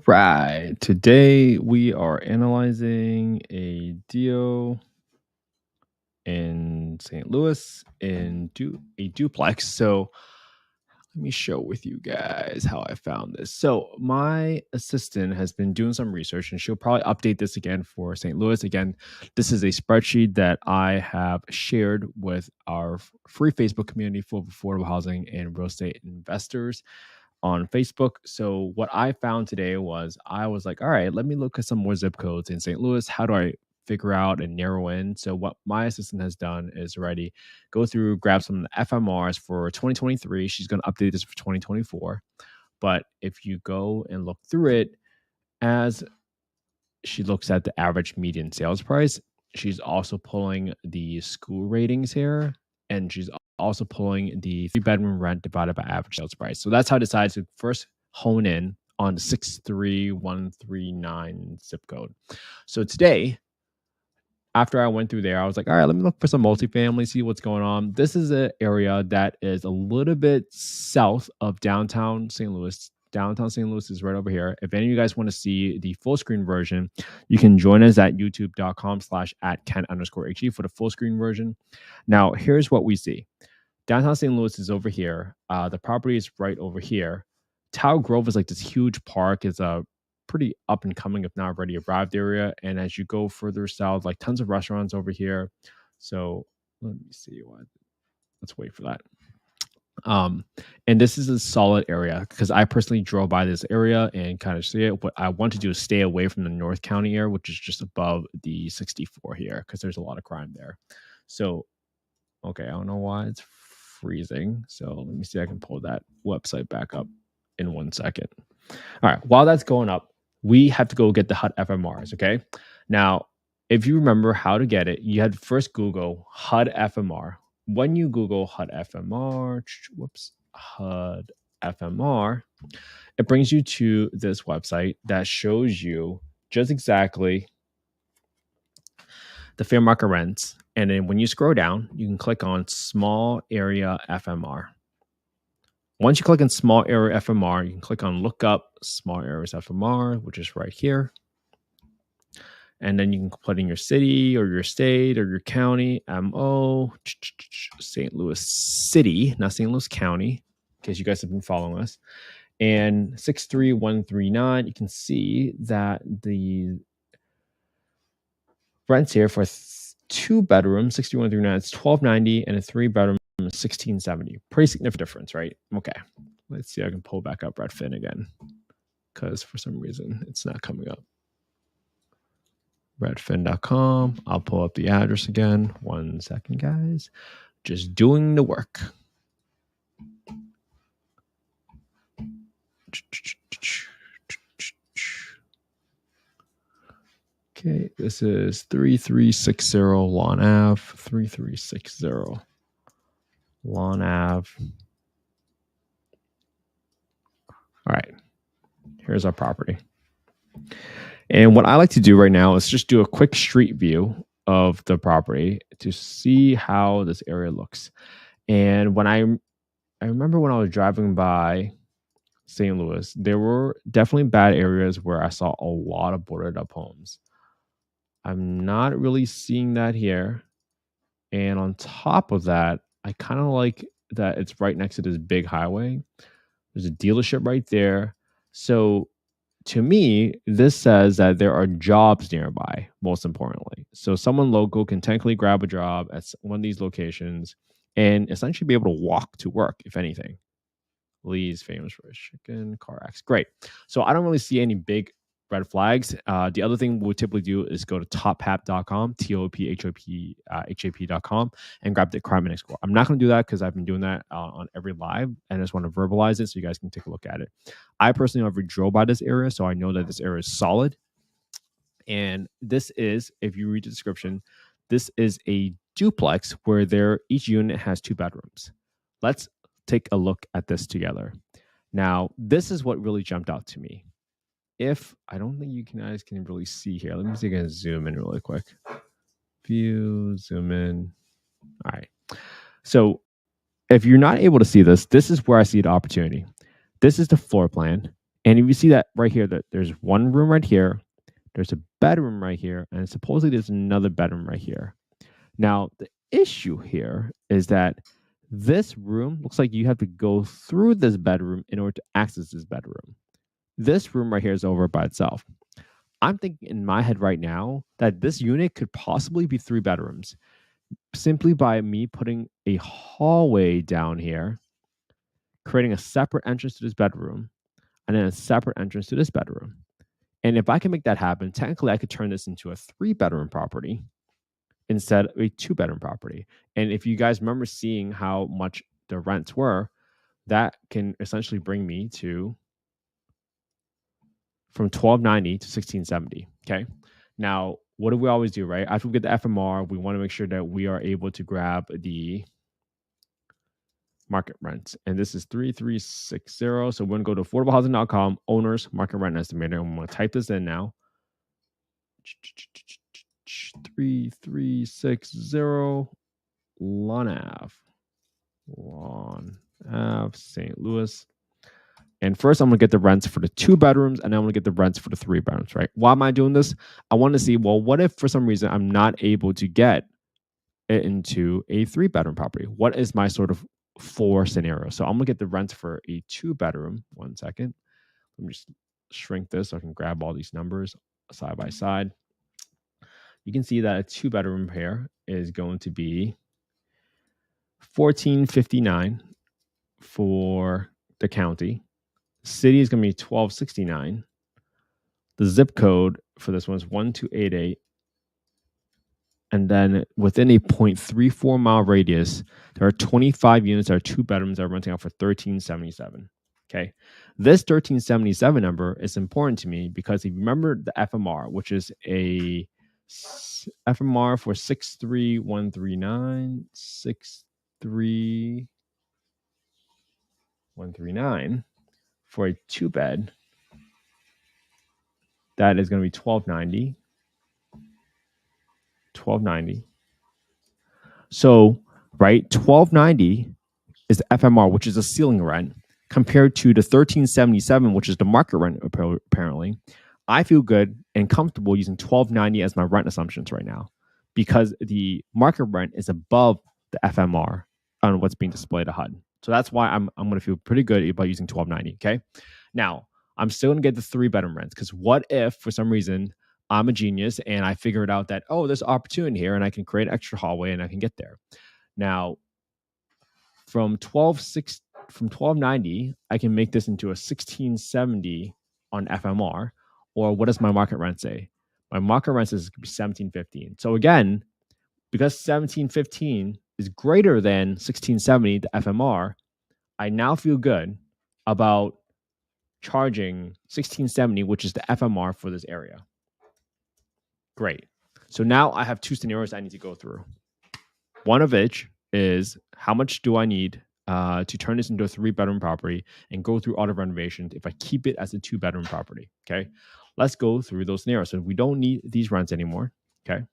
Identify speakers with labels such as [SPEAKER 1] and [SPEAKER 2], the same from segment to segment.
[SPEAKER 1] right. Today we are analyzing a deal in St. Louis in a duplex. So let me share with you guys how I found this. So my assistant has been doing some research and she'll probably update this again for St. Louis. Again, this is a spreadsheet that I have shared with our free Facebook community for affordable housing and real estate investors on Facebook. So what I found today was I was like, all right, let me look at some more zip codes in St. Louis. How do I figure out and narrow in? So what my assistant has done is already go through, grab some of the FMRs for 2023. She's going to update this for 2024. But if you go and look through it, as she looks at the average median sales price, she's also pulling the school ratings here, and she's also pulling the 3-bedroom rent divided by average sales price. So that's how I decided to first hone in on the 63139 zip code. So today, after I went through there, I was like, all right, let me look for some multifamily, see what's going on. This is an area that is a little bit south of downtown St. Louis. Downtown St. Louis is right over here. If any of you guys want to see the full screen version, you can join us at youtube.com/@Ken_HE for the full screen version. Now, here's what we see. Downtown St. Louis is over here. The property is right over here. Tower Grove is like this huge park. It's a pretty up and coming, if not already arrived area. And as you go further south, like tons of restaurants over here. So let me see what. Let's wait for that. And this is a solid area because I personally drove by this area and kind of see it. What I want to do is stay away from the North County area, which is just above the 64 here, because there's a lot of crime there. So, okay, I don't know why it's freezing. So let me see if I can pull that website back up in 1 second. All right, while that's going up, we have to go get the HUD FMRs, okay? Now, if you remember how to get it, you had to first Google HUD FMR. When you Google HUD FMR, HUD FMR, it brings you to this website that shows you just exactly the fair market rents. And then when you scroll down, you can click on small area FMR. Once you click on small area FMR, you can click on look up small areas FMR, which is right here. And then you can put in your city or your state or your county, MO, St. Louis City, not St. Louis County, in case you guys have been following us. And 63139, you can see that the rents here for 2 bedrooms, 6139, it's $1,290, and a 3-bedroom, $1,670. Pretty significant difference, right? Okay, let's see if I can pull back up Redfin again, because for some reason it's not coming up. Redfin.com. I'll pull up the address again. 1 second, guys. Just doing the work. Okay, this is 3360 Lawn Ave. 3360 Lawn Ave. All right, here's our property. And what I like to do right now is just do a quick street view of the property to see how this area looks. And when I remember when I was driving by St. Louis, there were definitely bad areas where I saw a lot of boarded up homes. I'm not really seeing that here. And on top of that, I kind of like that it's right next to this big highway. There's a dealership right there. So to me, this says that there are jobs nearby, most importantly. So someone local can technically grab a job at one of these locations and essentially be able to walk to work, if anything. Lee's famous for his chicken, CarX. Great. So I don't really see any big red flags. The other thing we'll typically do is go to tophap.com, TOPHAP.com, and grab the crime index score. I'm not going to do that because I've been doing that on every live, and I just want to verbalize it so you guys can take a look at it. I personally never drove by this area, so I know that this area is solid. And this is, if you read the description, this is a duplex where each unit has 2 bedrooms. Let's take a look at this together. Now, this is what really jumped out to me. I don't think you guys can really see here. Let me see if I can zoom in really quick. View, zoom in. All right. So if you're not able to see this, this is where I see the opportunity. This is the floor plan. And if you see that right here, that there's one room right here, there's a bedroom right here, and supposedly there's another bedroom right here. Now, the issue here is that this room looks like you have to go through this bedroom in order to access this bedroom. This room right here is over by itself. I'm thinking in my head right now that this unit could possibly be 3 bedrooms simply by me putting a hallway down here, creating a separate entrance to this bedroom, and then a separate entrance to this bedroom. And if I can make that happen, technically I could turn this into a 3-bedroom property instead of a 2-bedroom property. And if you guys remember seeing how much the rents were, that can essentially bring me to from $1,290 to $1,670. Okay. Now, what do we always do, right? After we get the FMR, we want to make sure that we are able to grab the market rent. And this is 3360. So we're going to go to affordablehousing.com, owners market rent estimator. And I'm going to type this in now. 3360 Lawn Ave, St. Louis. And first, I'm going to get the rents for the 2 bedrooms, and then I'm going to get the rents for the 3 bedrooms, right? Why am I doing this? I want to see, well, what if for some reason I'm not able to get it into a 3-bedroom property? What is my sort of floor scenario? So I'm going to get the rents for a 2-bedroom. One second. Let me just shrink this so I can grab all these numbers side by side. You can see that a 2-bedroom here is going to be $1,459 for the county. City is going to be $1,269. The zip code for this one is 1288. And then within a 0.34 mile radius, there are 25 units that are 2 bedrooms that are renting out for $1,377. Okay. This $1,377 number is important to me because if you remember the FMR, which is a FMR for 63139, 63139 for a 2-bed, that is going to be $1,290. So, right, $1,290 is the FMR, which is a ceiling rent, compared to the $1,377, which is the market rent. Apparently, I feel good and comfortable using $1,290 as my rent assumptions right now, because the market rent is above the FMR on what's being displayed at HUD. So that's why I'm going to feel pretty good about using $1,290. Okay, now I'm still going to get the 3-bedroom rents, because what if for some reason I'm a genius and I figured out that, oh, there's opportunity here and I can create an extra hallway and I can get there. Now, from $1,290, I can make this into a $1,670 on FMR. Or what does my market rent say? My market rent is $1,715. So again, because $1,715 is greater than $1,670, the FMR, I now feel good about charging $1,670, which is the FMR for this area. Great. So now I have 2 scenarios I need to go through. One of which is, how much do I need to turn this into a 3-bedroom property and go through all the renovations if I keep it as a 2-bedroom property? Okay. Let's go through those scenarios. So we don't need these rents anymore. Okay.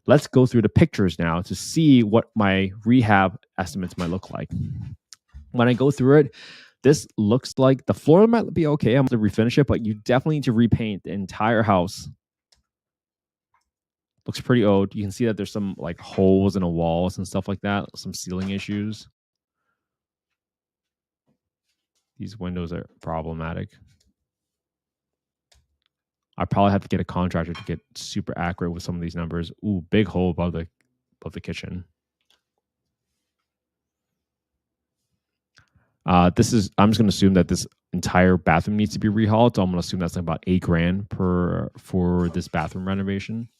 [SPEAKER 1] Let's go through the pictures now to see what my rehab estimates might look like. When I go through it, this looks like the floor might be okay. I'm going to refinish it, but you definitely need to repaint the entire house. Looks pretty old. You can see that there's some like holes in the walls and stuff like that. Some ceiling issues. These windows are problematic. I probably have to get a contractor to get super accurate with some of these numbers. Ooh, big hole above the kitchen. I'm just going to assume that this entire bathroom needs to be rehauled. So I'm going to assume that's like about $8,000 for this bathroom renovation.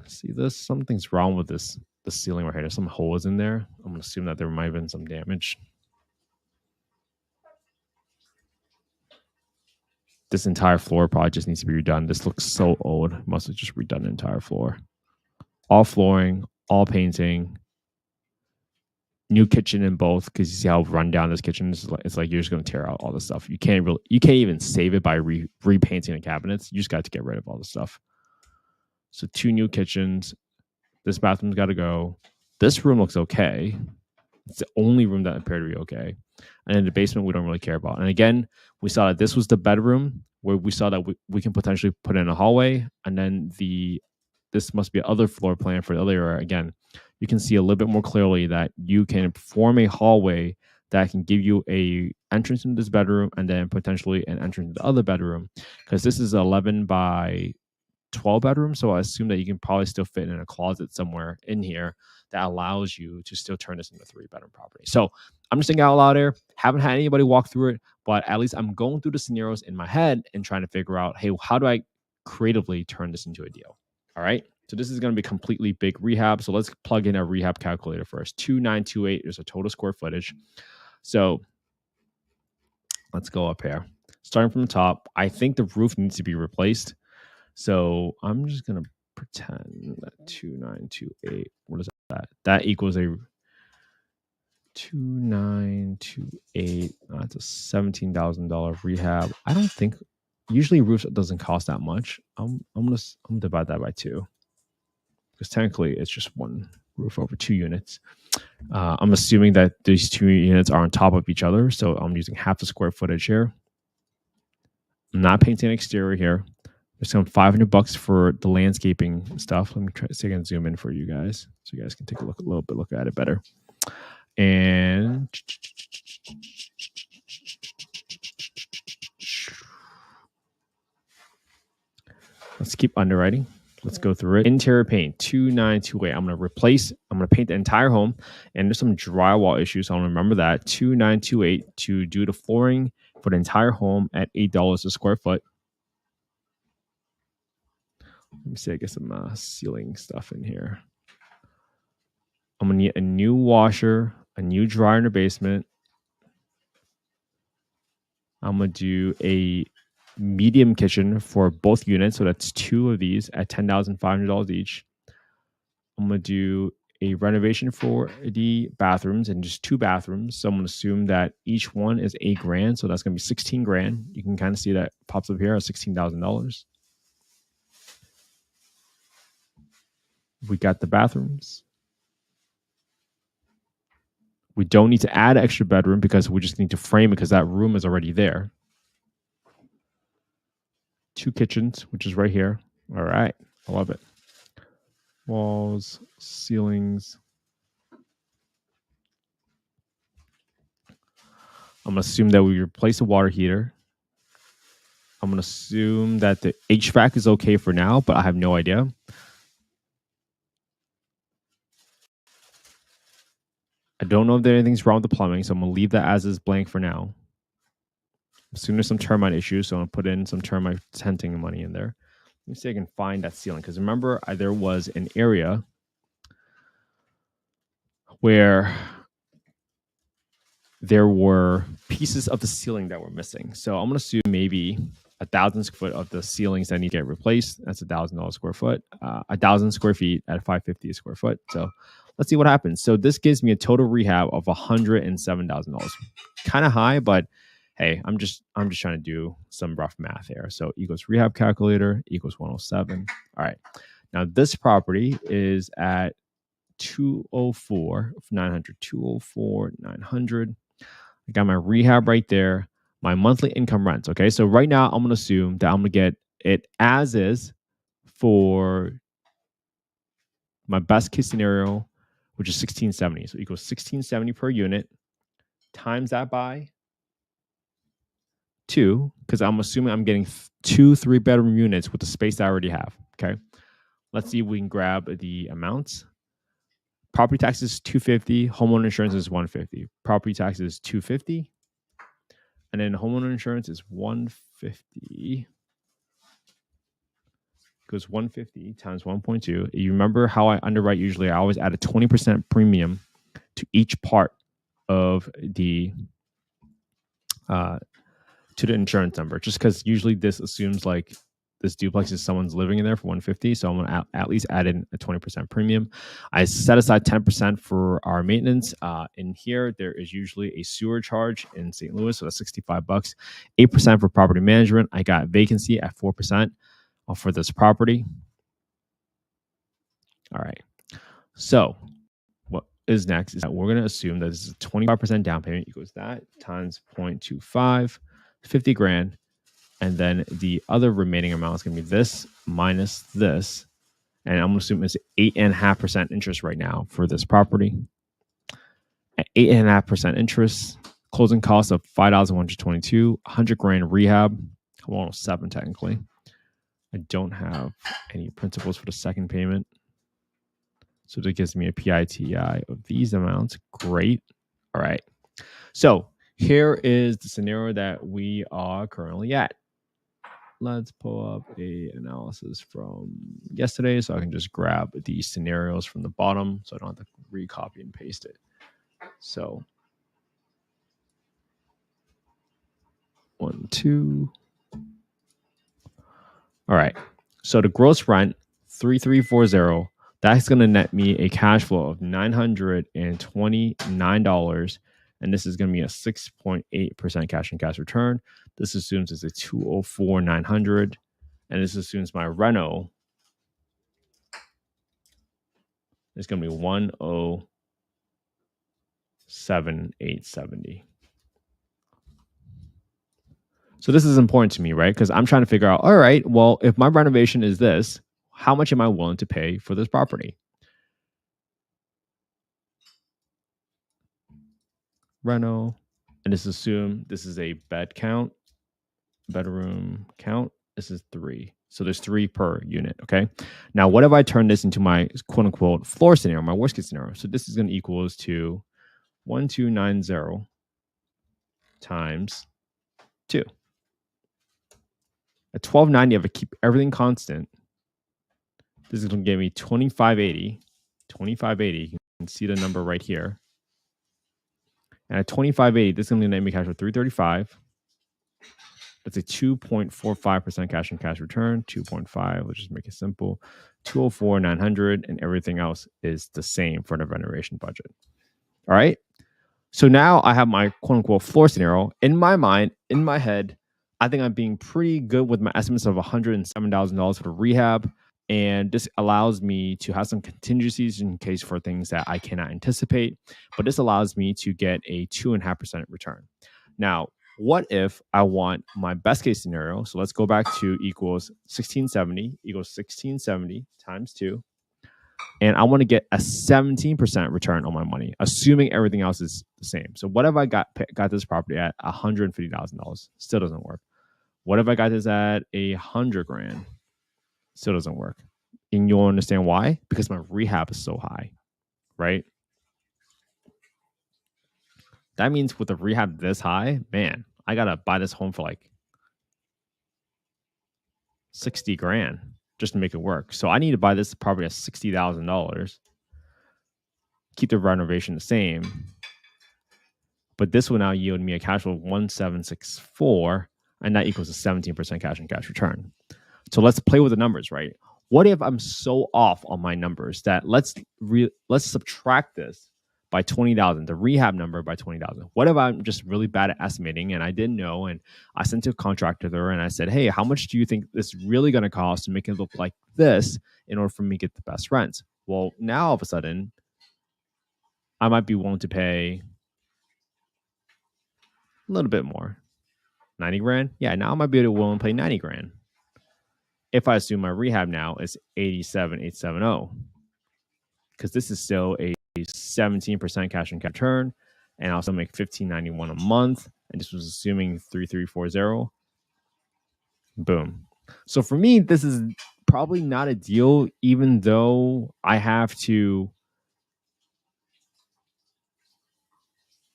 [SPEAKER 1] See this? Something's wrong with the ceiling right here. There's some holes in there. I'm going to assume that there might have been some damage. This entire floor probably just needs to be redone. This looks so old. Must have just redone the entire floor. All flooring, all painting, new kitchen in both, because you see how run down this kitchen is. It's like you're just going to tear out all this stuff. You can't even save it by repainting the cabinets. You just got to get rid of all the stuff. So 2 new kitchens. This bathroom's got to go. This room looks okay. It's the only room that appeared to be okay. And in the basement, we don't really care about. And again, we saw that this was the bedroom where we saw that we can potentially put in a hallway. And then this must be other floor plan for the other area. Again, you can see a little bit more clearly that you can form a hallway that can give you a entrance into this bedroom and then potentially an entrance into the other bedroom, because this is 11 by 12 bedroom. So I assume that you can probably still fit in a closet somewhere in here that allows you to still turn this into a 3-bedroom property. So I'm just thinking out loud here. Haven't had anybody walk through it, but at least I'm going through the scenarios in my head and trying to figure out, hey, how do I creatively turn this into a deal? All right. So this is going to be completely big rehab. So let's plug in a rehab calculator first. 2928 is a total square footage. So let's go up here. Starting from the top, I think the roof needs to be replaced. So I'm just going to pretend that 2928, what is that? That equals a 2928. That's a $17,000 rehab. I don't think, usually roofs doesn't cost that much. I'm gonna divide that by 2, because technically it's just one roof over 2 units. I'm assuming that these 2 units are on top of each other, so I'm using half the square footage here. I'm not painting an exterior here. There's some $500 for the landscaping stuff. Let me try to see if I can zoom in for you guys, so you guys can take a look at it better. And let's keep underwriting. Let's go through it. Interior paint, 2928. I'm going to paint the entire home. And there's some drywall issues, so I'll remember that. 2928 to do the flooring for the entire home at $8 a square foot. Let me see, I get some ceiling stuff in here. I'm going to need a new washer, a new dryer in the basement. I'm going to do a medium kitchen for both units. So that's 2 of these at $10,500 each. I'm going to do a renovation for the bathrooms and just 2 bathrooms. So I'm going to assume that each one is $8,000. So that's going to be 16 grand. You can kind of see that pops up here at $16,000. We got the bathrooms. We don't need to add an extra bedroom because we just need to frame it because that room is already there. 2 kitchens, which is right here. All right. I love it. Walls, ceilings. I'm going to assume that we replace the water heater. I'm going to assume that the HVAC is okay for now, but I have no idea. I don't know if anything's wrong with the plumbing, so I'm going to leave that as is blank for now. Assume there's some termite issues, so I'm going to put in some termite tenting money in there. Let me see if I can find that ceiling, because remember, there was an area where there were pieces of the ceiling that were missing. So I'm going to assume maybe 1,000 square foot of the ceilings that need to get replaced. That's $1,000 square foot. 1,000 square feet at $550 a square foot. So let's see what happens. So this gives me a total rehab of $107,000. Kind of high, but hey, I'm just trying to do some rough math here. So equals rehab calculator equals 107. All right. Now this property is at 204 900. 204 900. I got my rehab right there. My monthly income rents. Okay, so right now I'm gonna assume that I'm gonna get it as is for my best case scenario, which is 1670. So equals 1670 per unit. Times that by 2, because I'm assuming I'm getting 2 3-bedroom units with the space I already have. Okay, let's see if we can grab the amounts. Property taxes $250. Homeowner insurance is $150. Property taxes $250. And then homeowner insurance is $150. Goes 150 times 1.2. You remember how I underwrite usually? I always add a 20% premium to each part of the to the insurance number, just because usually this assumes like this duplex is someone's living in there for 150. So I'm going to at least add in a 20% premium. I set aside 10% for our maintenance. In here, there is usually a sewer charge in St. Louis. So that's $65. 8% for property management. I got vacancy at 4% for this property. All right. So is next is that we're going to assume that this is a 25% down payment equals that times 0.25, 50 grand. And then the other remaining amount is going to be this minus this. And I'm going to assume it's 8.5% interest right now for this property. At 8.5% interest, closing cost of $5,122, 100 grand rehab, almost 7 technically. I don't have any principals for the second payment. So that gives me a PITI of these amounts. Great. All right. So here is the scenario that we are currently at. Let's pull up a analysis from yesterday so I can just grab the scenarios from the bottom so I don't have to recopy and paste it. So 1, 2. All right. So the gross rent, 3340, that's going to net me a cash flow of $929. And this is going to be a 6.8% cash and cash return. This assumes it's a 204,900. And this assumes my reno is going to be 107,870. So this is important to me, right? Because I'm trying to figure out, all right, well, if my renovation is this, how much am I willing to pay for this property? Reno, and this assume this is a bedroom count. This is 3. So there's 3 per unit, okay? Now, what if I turn this into my quote unquote floor scenario, my worst case scenario? So this is going to equals to 1290 times 2. At 1290, if I keep everything constant, this is going to give me 2580. 2580, you can see the number right here. And at 2580, this is going to net me cash for 335. That's a 2.45% cash and cash return. 2.5, let's just make it simple. 204,900, and everything else is the same for the renovation budget. All right. So now I have my quote unquote floor scenario. In my mind, in my head, I think I'm being pretty good with my estimates of $107,000 for the rehab. And this allows me to have some contingencies in case for things that I cannot anticipate. But this allows me to get a 2.5% return. Now, what if I want my best case scenario? So let's go back to equals 1670 equals 1670 times 2. And I want to get a 17% return on my money, assuming everything else is the same. So what if I got this property at $150,000? Still doesn't work. What if I got this at 100 grand? Still doesn't work. And you'll understand why? Because my rehab is so high, right? That means with the rehab this high, man, I got to buy this home for like 60 grand just to make it work. So I need to buy this property at $60,000, keep the renovation the same. But this will now yield me a cash flow of 1,764, and that equals a 17% cash and cash return. So let's play with the numbers, right? What if I'm so off on my numbers that let's subtract this by 20,000, the rehab number by 20,000. What if I'm just really bad at estimating and I didn't know, and I sent to a contractor there and I said, hey, how much do you think this is really going to cost to make it look like this in order for me to get the best rents? Well, now all of a sudden, I might be willing to pay a little bit more. 90 grand? Yeah, now I might be willing to pay 90 grand. If I assume my rehab now is 87,870, because this is still a 17% cash and cash return, and I also make $1,591 a month, and this was assuming 3340. Boom. So for me, this is probably not a deal, even though I have to.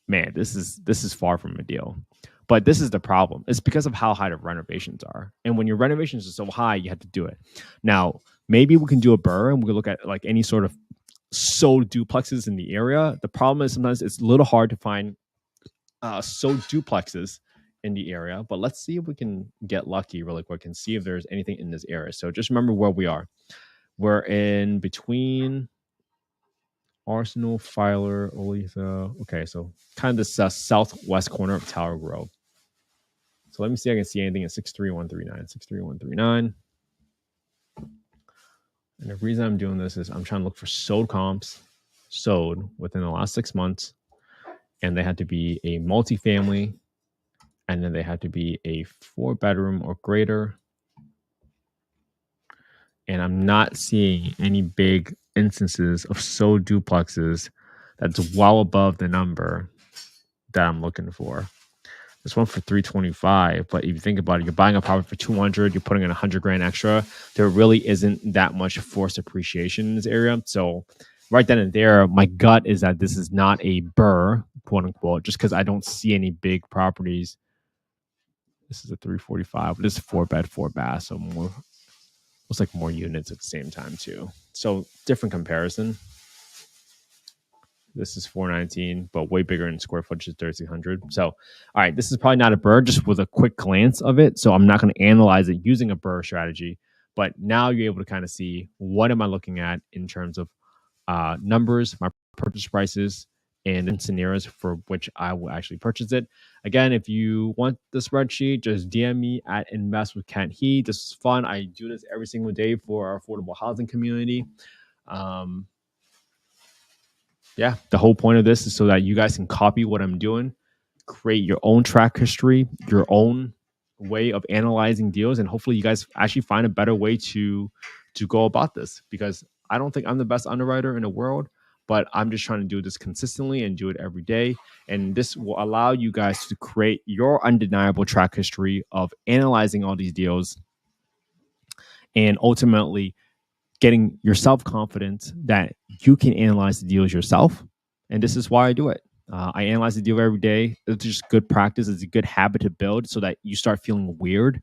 [SPEAKER 1] Man, this is far from a deal. But this is the problem. It's because of how high the renovations are. And when your renovations are so high, you have to do it. Now, maybe we can do a burr and we can look at like any sort of sold duplexes in the area. The problem is sometimes it's a little hard to find sold duplexes in the area. But let's see if we can get lucky really quick and see if there's anything in this area. So just remember where we are. We're in between Arsenal, Filer, Olathe. Okay, so kind of this southwest corner of Tower Grove. So let me see if I can see anything in 63139. 63139. And the reason I'm doing this is I'm trying to look for sold comps sold within the last 6 months, and they had to be a multifamily, and then they had to be a 4-bedroom or greater. And I'm not seeing any big instances of sold duplexes that's well above the number that I'm looking for. This one for 325, but if you think about it, you're buying a property for 200, you're putting in 100 grand extra. There really isn't that much forced appreciation in this area. So right then and there, my gut is that this is not a burr, quote unquote, just because I don't see any big properties. This is a 345, but this is 4-bed, 4-bath, so more, looks like more units at the same time too. So different comparison. This is 419, but way bigger in square footage is 1,300. So, all right, this is probably not a burr, just with a quick glance of it. So I'm not going to analyze it using a burr strategy. But now you're able to kind of see what am I looking at in terms of numbers, my purchase prices, and then scenarios for which I will actually purchase it. Again, if you want the spreadsheet, just DM me at Invest with Kent He. This is fun. I do this every single day for our affordable housing community. Yeah, the whole point of this is so that you guys can copy what I'm doing, create your own track history, your own way of analyzing deals, and hopefully you guys actually find a better way to go about this, because I don't think I'm the best underwriter in the world, but I'm just trying to do this consistently and do it every day. And this will allow you guys to create your undeniable track history of analyzing all these deals and ultimately getting yourself confidence that you can analyze the deals yourself. And this is why I do it. I analyze the deal every day. It's just good practice. It's a good habit to build so that you start feeling weird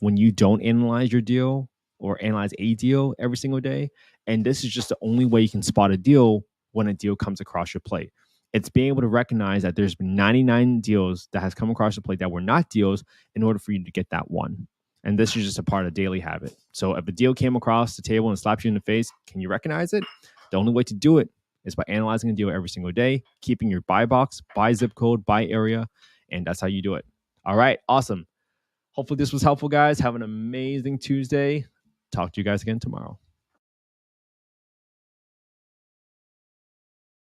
[SPEAKER 1] when you don't analyze your deal or analyze a deal every single day. And this is just the only way you can spot a deal when a deal comes across your plate. It's being able to recognize that there's been 99 deals that has come across your plate that were not deals in order for you to get that one. And this is just a part of daily habit. So if a deal came across the table and slapped you in the face, can you recognize it? The only way to do it is by analyzing a deal every single day, keeping your buy box, buy zip code, buy area, and that's how you do it. All right, awesome. Hopefully this was helpful, guys. Have an amazing Tuesday. Talk to you guys again tomorrow.